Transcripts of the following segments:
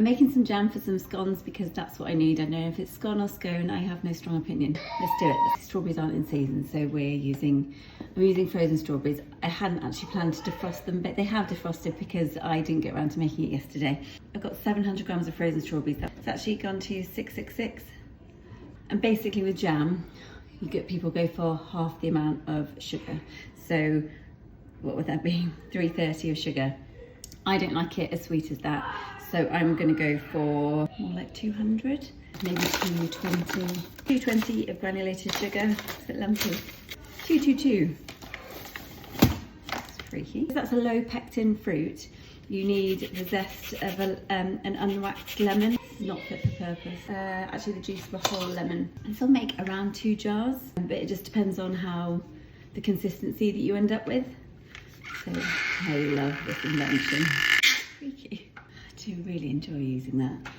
I'm making some jam for some scones because that's what I need. I know if it's scone or scone, I have no strong opinion. Let's do it. Strawberries aren't in season, so I'm using frozen strawberries. I hadn't actually planned to defrost them, but they have defrosted because I didn't get around to making it yesterday. I've got 700 grams of frozen strawberries. It's actually gone to 666. And basically with jam, people go for half the amount of sugar. So what would that be? 330 of sugar. I don't like it as sweet as that, so I'm going to go for more like 200, maybe 220 of granulated sugar. It's a bit lumpy. 222. That's freaky. That's a low pectin fruit. You need the zest of an unwaxed lemon. It's not fit for purpose. Actually, the juice of a whole lemon. This will make around 2 jars, but it just depends on how the consistency that you end up with. So I love this invention. Freaky. I do really enjoy using that.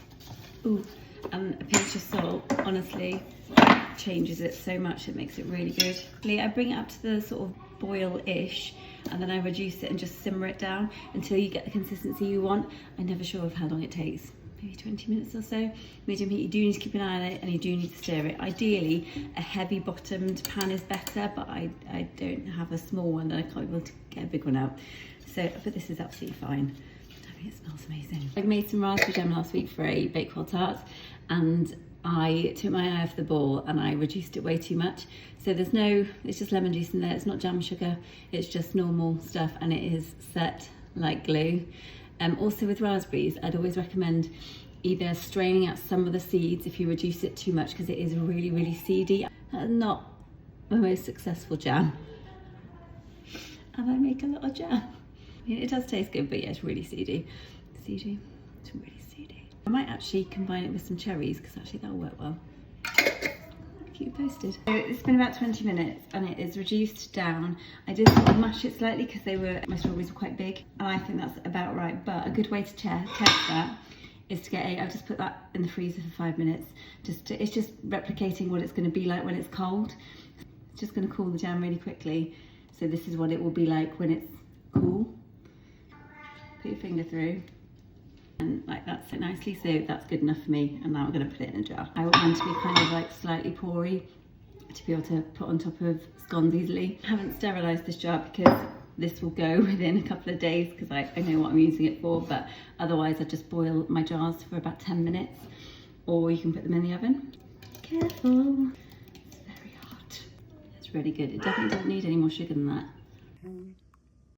Ooh, and a pinch of salt, honestly, changes it so much. It makes it really good. I bring it up to the sort of boil-ish, and then I reduce it and just simmer it down until you get the consistency you want. I'm never sure of how long it takes. Maybe 20 minutes or so. Medium heat. You do need to keep an eye on it, and you do need to stir it. Ideally, a heavy bottomed pan is better, but I don't have a small one, and I can't be able to get a big one out. But this is absolutely fine. I think it smells amazing. I made some raspberry jam last week for a Bakewell tart, and I took my eye off the ball and I reduced it way too much. So it's just lemon juice in there. It's not jam sugar, it's just normal stuff, and it is set like glue. Also with raspberries, I'd always recommend either straining out some of the seeds if you reduce it too much, because it is really, really seedy. Not the most successful jam. And I make a lot of jam. I mean, it does taste good, but yeah, it's really seedy. Seedy, it's really seedy. I might actually combine it with some cherries, because actually that'll work well. Keep you posted. So it's been about 20 minutes and it is reduced down. I did sort of mash it slightly because my strawberries were quite big, and I think that's about right. But a good way to test that is to get I'll just put that in the freezer for 5 minutes. It's just replicating what it's going to be like when it's cold. It's just going to cool the jam really quickly. So this is what it will be like when it's cool. Put your finger through. And like that, so nicely, so that's good enough for me. And now I'm going to put it in a jar. I want mine to be kind of like slightly porey to be able to put on top of scones easily. I haven't sterilised this jar because this will go within a couple of days, because I know what I'm using it for, but otherwise I just boil my jars for about 10 minutes, or you can put them in the oven. Careful, it's very hot. It's really good. It definitely doesn't need any more sugar than that.